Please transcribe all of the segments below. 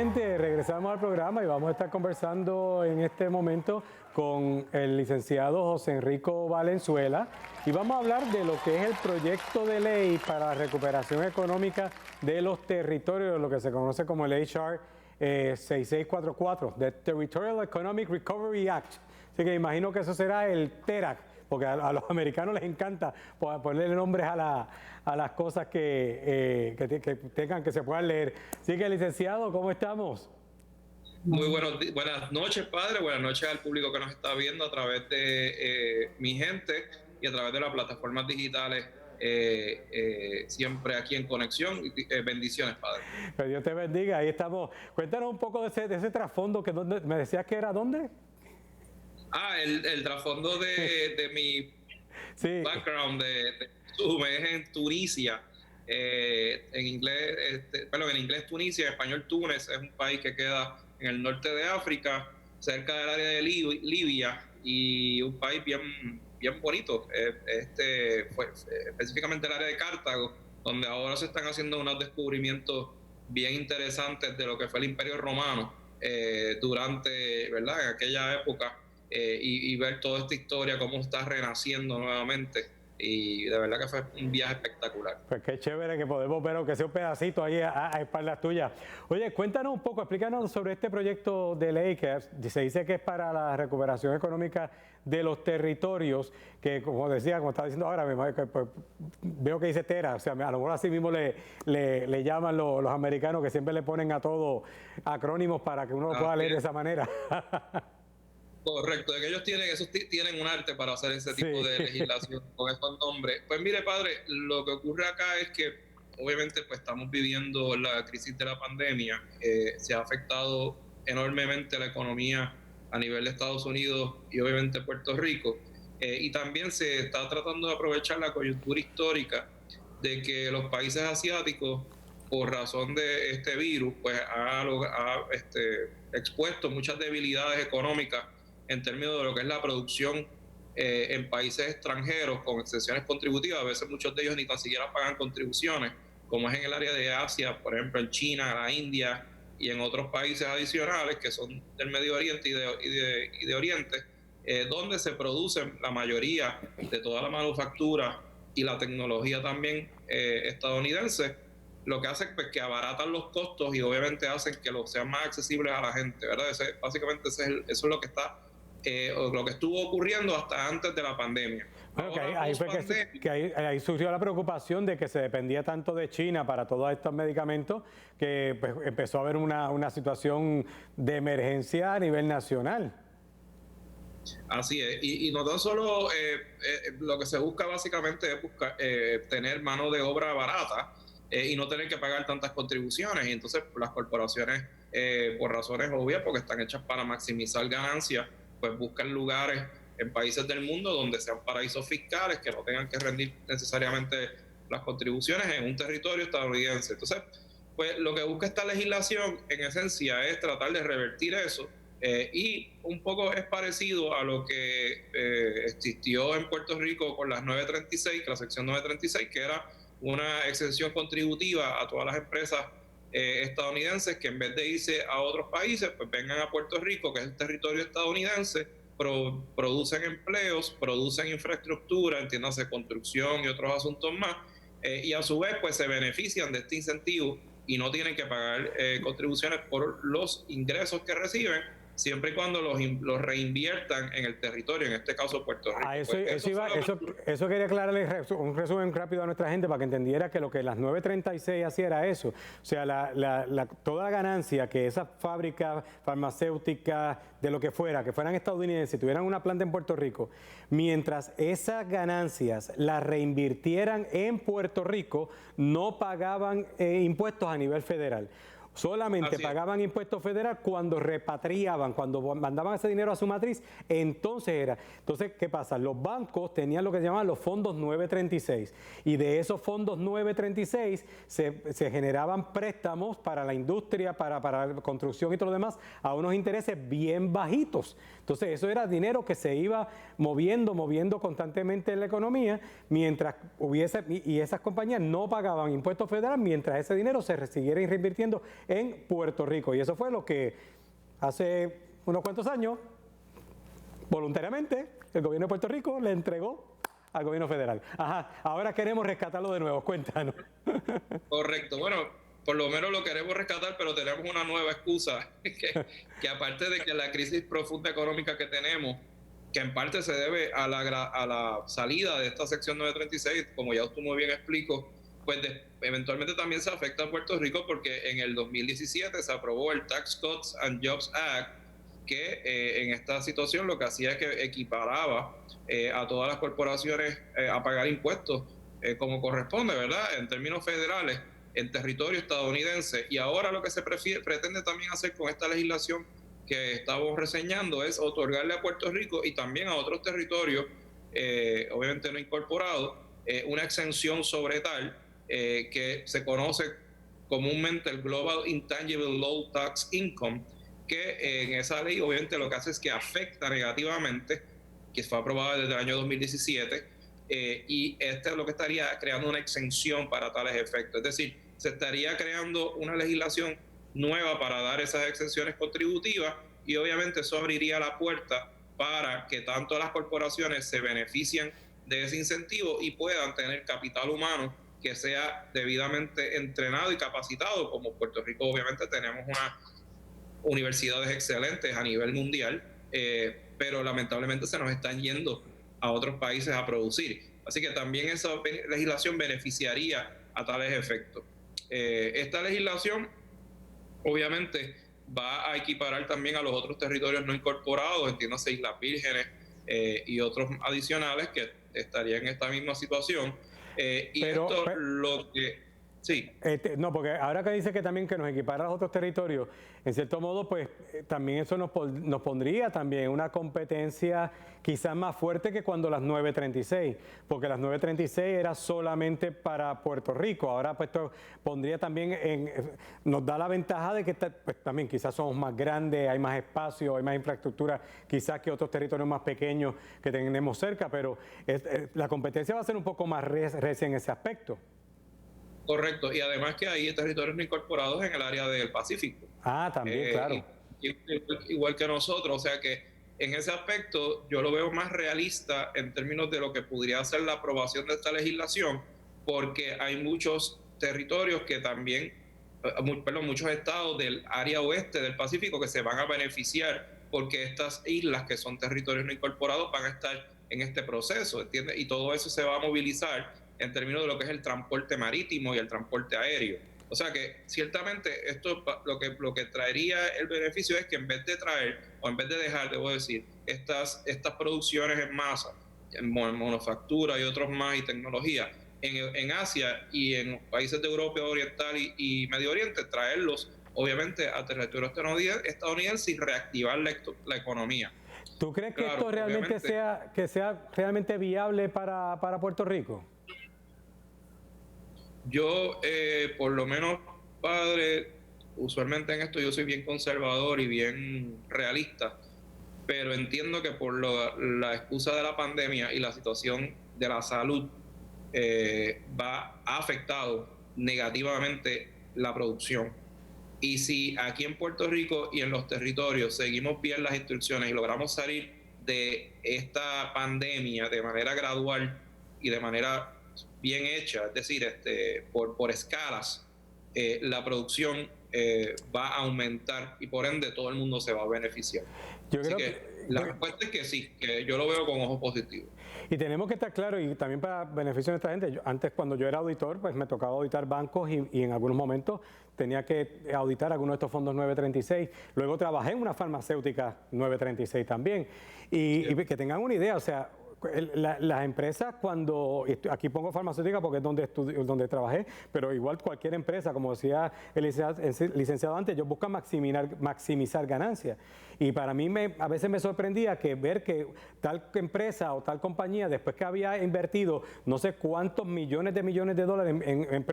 gente, regresamos al programa y vamos a estar conversando en este momento con el licenciado José Enrico Valenzuela y vamos a hablar de lo que es el proyecto de ley para la recuperación económica de los territorios, lo que se conoce como el HR 6644, the Territorial Economic Recovery Act. Así que imagino que eso será el TERAC, porque a los americanos les encanta ponerle nombres a las cosas que tengan, que se puedan leer. Así que, licenciado, ¿cómo estamos? Muy buenas noches, padre. Buenas noches al público que nos está viendo a través de mi gente y a través de las plataformas digitales, siempre aquí en conexión. Bendiciones, padre. Que Dios te bendiga. Ahí estamos. Cuéntanos un poco de ese trasfondo que me decías que era ¿dónde? El trasfondo de mi background de Zoom es en Tunisia. En inglés Tunisia, en español Túnez, es un país que queda en el norte de África, cerca del área de Libia, y un país bien bonito, específicamente el área de Cartago, donde ahora se están haciendo unos descubrimientos bien interesantes de lo que fue el Imperio Romano durante, ¿verdad?, en aquella época, y ver toda esta historia, cómo está renaciendo nuevamente. Y de verdad que fue un viaje espectacular. Pues qué chévere que podemos ver, aunque sea un pedacito ahí a espaldas tuyas. Oye, cuéntanos un poco, explícanos sobre este proyecto de ley que se dice que es para la recuperación económica de los territorios, que como decía, como estaba diciendo ahora, pues, veo que dice TERA, o sea, a lo mejor así mismo le llaman los americanos, que siempre le ponen a todo acrónimos para que uno lo pueda leer de esa manera. Correcto, de que ellos tienen un arte para hacer ese tipo de legislación con estos nombres. Pues mire, padre, lo que ocurre acá es que obviamente pues estamos viviendo la crisis de la pandemia, se ha afectado enormemente la economía a nivel de Estados Unidos y obviamente Puerto Rico, y también se está tratando de aprovechar la coyuntura histórica de que los países asiáticos, por razón de este virus, pues ha expuesto muchas debilidades económicas en términos de lo que es la producción en países extranjeros con exenciones contributivas. A veces muchos de ellos ni tan siquiera pagan contribuciones, como es en el área de Asia, por ejemplo en China, la India y en otros países adicionales que son del Medio Oriente y de Oriente, donde se producen la mayoría de toda la manufactura y la tecnología también estadounidense, lo que hace pues, que abaratan los costos y obviamente hacen que los sean más accesibles a la gente, ¿verdad? Básicamente eso es lo que está lo que estuvo ocurriendo hasta antes de la pandemia. Bueno, ahí surgió la preocupación de que se dependía tanto de China para todos estos medicamentos que pues, empezó a haber una situación de emergencia a nivel nacional. Así es, y no tan solo lo que se busca básicamente es tener mano de obra barata y no tener que pagar tantas contribuciones, y entonces las corporaciones, por razones obvias, porque están hechas para maximizar ganancias, pues buscan lugares en países del mundo donde sean paraísos fiscales, que no tengan que rendir necesariamente las contribuciones en un territorio estadounidense. Entonces, pues lo que busca esta legislación en esencia es tratar de revertir eso, y un poco es parecido a lo que existió en Puerto Rico con las 936, la sección 936, que era una exención contributiva a todas las empresas estadounidenses que en vez de irse a otros países, pues vengan a Puerto Rico, que es el territorio estadounidense, producen empleos, producen infraestructura, entiéndase construcción y otros asuntos más, y a su vez pues se benefician de este incentivo y no tienen que pagar contribuciones por los ingresos que reciben, siempre y cuando los reinviertan en el territorio, en este caso Puerto Rico. Eso quería aclararle un resumen rápido a nuestra gente para que entendiera que lo que las 936 hacía era eso. O sea, toda la ganancia que esas fábricas farmacéuticas, de lo que fueran estadounidenses, tuvieran una planta en Puerto Rico, mientras esas ganancias las reinvirtieran en Puerto Rico, no pagaban impuestos a nivel federal. Solamente pagaban impuestos federal cuando repatriaban, cuando mandaban ese dinero a su matriz, entonces era. Entonces, ¿qué pasa? Los bancos tenían lo que se llamaban los fondos 936 y de esos fondos 936 se generaban préstamos para la industria, para la construcción y todo lo demás a unos intereses bien bajitos. Entonces, eso era dinero que se iba moviendo constantemente en la economía mientras hubiese, y esas compañías no pagaban impuestos federales mientras ese dinero se siguiera reinvirtiendo en Puerto Rico. Y eso fue lo que hace unos cuantos años, voluntariamente, el gobierno de Puerto Rico le entregó al gobierno federal. Ajá, ahora queremos rescatarlo de nuevo, cuéntanos. Correcto, bueno, por lo menos lo queremos rescatar, pero tenemos una nueva excusa, que aparte de que la crisis profunda económica que tenemos, que en parte se debe a la salida de esta sección 936, como ya usted muy bien explicó, pues eventualmente también se afecta a Puerto Rico porque en el 2017 se aprobó el Tax Cuts and Jobs Act, que en esta situación lo que hacía es que equiparaba a todas las corporaciones a pagar impuestos como corresponde, ¿verdad? En términos federales, en territorio estadounidense. Y ahora lo que se pretende también hacer con esta legislación que estamos reseñando es otorgarle a Puerto Rico y también a otros territorios, obviamente no incorporados, una exención sobre tal que se conoce comúnmente el Global Intangible Low Tax Income, que en esa ley obviamente lo que hace es que afecta negativamente, que fue aprobada desde el año 2017, y este es lo que estaría creando una exención para tales efectos. Es decir, se estaría creando una legislación nueva para dar esas exenciones contributivas y obviamente eso abriría la puerta para que tanto las corporaciones se beneficien de ese incentivo y puedan tener capital humano que sea debidamente entrenado y capacitado, como Puerto Rico obviamente tenemos unas universidades excelentes a nivel mundial, pero lamentablemente se nos están yendo a otros países a producir. Así que también esa legislación beneficiaría a tales efectos. Esta legislación obviamente va a equiparar también a los otros territorios no incorporados, entiéndase Islas Vírgenes y otros adicionales que estarían en esta misma situación. Lo que... Sí. No, porque ahora que dice que también que nos equipara a los otros territorios, en cierto modo, pues también eso nos pondría también una competencia quizás más fuerte que cuando las 936, porque las 936 era solamente para Puerto Rico. Ahora pues esto pondría también nos da la ventaja de que pues, también quizás somos más grandes, hay más espacio, hay más infraestructura, quizás que otros territorios más pequeños que tenemos cerca, pero la competencia va a ser un poco más recia en ese aspecto. Correcto, y además que hay territorios no incorporados en el área del Pacífico. Ah, también, claro. Igual que nosotros, o sea que en ese aspecto yo lo veo más realista en términos de lo que podría ser la aprobación de esta legislación, porque hay muchos territorios que también, muchos estados del área oeste del Pacífico que se van a beneficiar porque estas islas que son territorios no incorporados van a estar en este proceso, ¿entiendes? Y todo eso se va a movilizar en términos de lo que es el transporte marítimo y el transporte aéreo. O sea que ciertamente esto lo que traería el beneficio es que en vez de traer, o en vez de dejar, debo decir, estas producciones en masa, en manufactura y otros más y tecnología, en Asia y en países de Europa Oriental y Medio Oriente, traerlos obviamente a territorio estadounidense y reactivar la economía. ¿Tú crees que esto realmente sea realmente viable para Puerto Rico? Yo, por lo menos, padre, usualmente en esto yo soy bien conservador y bien realista, pero entiendo que por la excusa de la pandemia y la situación de la salud ha afectado negativamente la producción. Y si aquí en Puerto Rico y en los territorios seguimos bien las instrucciones y logramos salir de esta pandemia de manera gradual y de manera bien hecha, es decir, por escalas, la producción va a aumentar y por ende todo el mundo se va a beneficiar. Así que la respuesta es que sí, que yo lo veo con ojos positivos. Y tenemos que estar claros, y también para beneficio de nuestra gente, antes cuando yo era auditor, pues me tocaba auditar bancos y en algunos momentos tenía que auditar algunos de estos fondos 936. Luego trabajé en una farmacéutica 936 también. Y que tengan una idea, o sea, las empresas cuando, aquí pongo farmacéutica porque es donde trabajé, pero igual cualquier empresa, como decía el licenciado antes, ellos buscan maximizar ganancias. Y para mí a veces me sorprendía ver que tal empresa o tal compañía, después que había invertido no sé cuántos millones de dólares en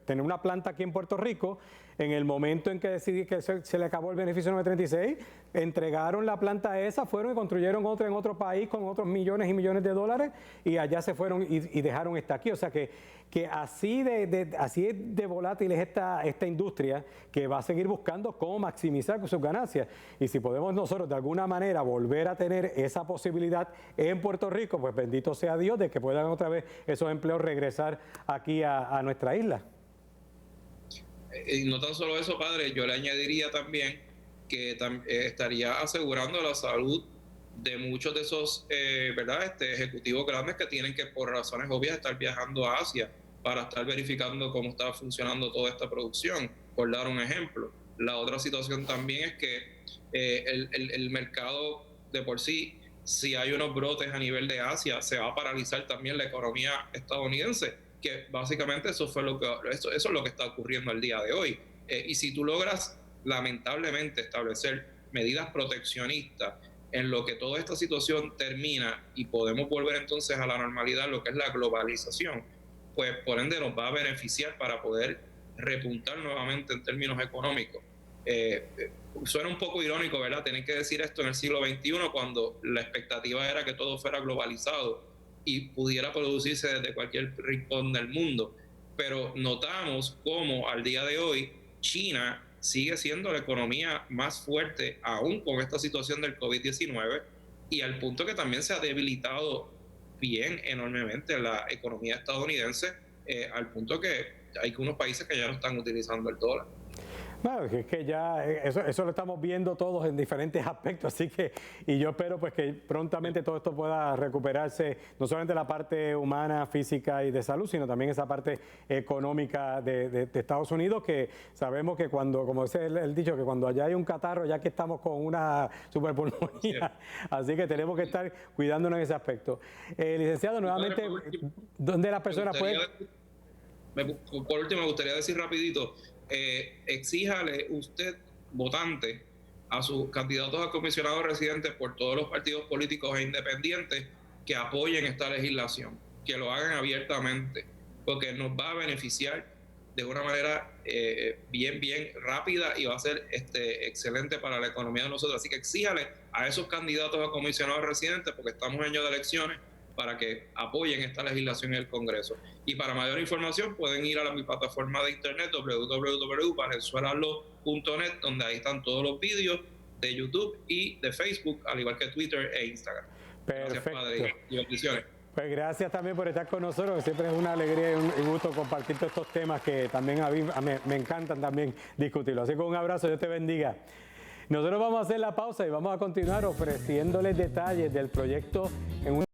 tener una planta aquí en Puerto Rico, en el momento en que decidí que se le acabó el beneficio 936, entregaron la planta esa, fueron y construyeron otra en otro país con otros millones y millones de dólares y allá se fueron y dejaron esta aquí. O sea que así así es de volátil es esta industria, que va a seguir buscando cómo maximizar sus ganancias. Y si podemos nosotros de alguna manera volver a tener esa posibilidad en Puerto Rico, pues bendito sea Dios de que puedan otra vez esos empleos regresar aquí a nuestra isla. Y no tan solo eso, padre, yo le añadiría también que estaría asegurando la salud de muchos de esos ejecutivos grandes que tienen que, por razones obvias, estar viajando a Asia para estar verificando cómo está funcionando toda esta producción, por dar un ejemplo. La otra situación también es que el mercado de por sí, si hay unos brotes a nivel de Asia, se va a paralizar también la economía estadounidense, que básicamente eso es lo que está ocurriendo al día de hoy. Y si tú logras, lamentablemente, establecer medidas proteccionistas en lo que toda esta situación termina y podemos volver entonces a la normalidad, lo que es la globalización, pues por ende nos va a beneficiar para poder repuntar nuevamente en términos económicos. Suena un poco irónico, ¿verdad?, tener que decir esto en el siglo XXI cuando la expectativa era que todo fuera globalizado y pudiera producirse desde cualquier rincón del mundo. Pero notamos cómo al día de hoy China sigue siendo la economía más fuerte aún con esta situación del COVID-19 y al punto que también se ha debilitado bien enormemente la economía estadounidense, al punto que hay unos países que ya no están utilizando el dólar. Bueno, es que ya eso lo estamos viendo todos en diferentes aspectos, así que, y yo espero pues que prontamente todo esto pueda recuperarse, no solamente la parte humana, física y de salud, sino también esa parte económica de Estados Unidos, que sabemos que cuando, como dice el dicho, que cuando allá hay un catarro, ya que estamos con una superpulmonía, así que tenemos que estar cuidándonos en ese aspecto. Licenciado, nuevamente, ¿dónde las personas pueden...? Por último, me gustaría decir rapidito, exíjale usted, votante, a sus candidatos a comisionados residentes por todos los partidos políticos e independientes que apoyen esta legislación, que lo hagan abiertamente, porque nos va a beneficiar de una manera bien rápida y va a ser excelente para la economía de nosotros. Así que exíjale a esos candidatos a comisionados residentes, porque estamos en año de elecciones, para que apoyen esta legislación en el Congreso. Y para mayor información pueden ir a mi plataforma de internet www.valenzuelalo.net, donde ahí están todos los vídeos de YouTube y de Facebook, al igual que Twitter e Instagram. Perfecto. Gracias, padre, y bendiciones. Pues gracias también por estar con nosotros, que siempre es una alegría y un gusto compartir todos estos temas que también a mí me encantan también discutirlo. Así que un abrazo, Dios te bendiga. Nosotros vamos a hacer la pausa y vamos a continuar ofreciéndoles detalles del proyecto en un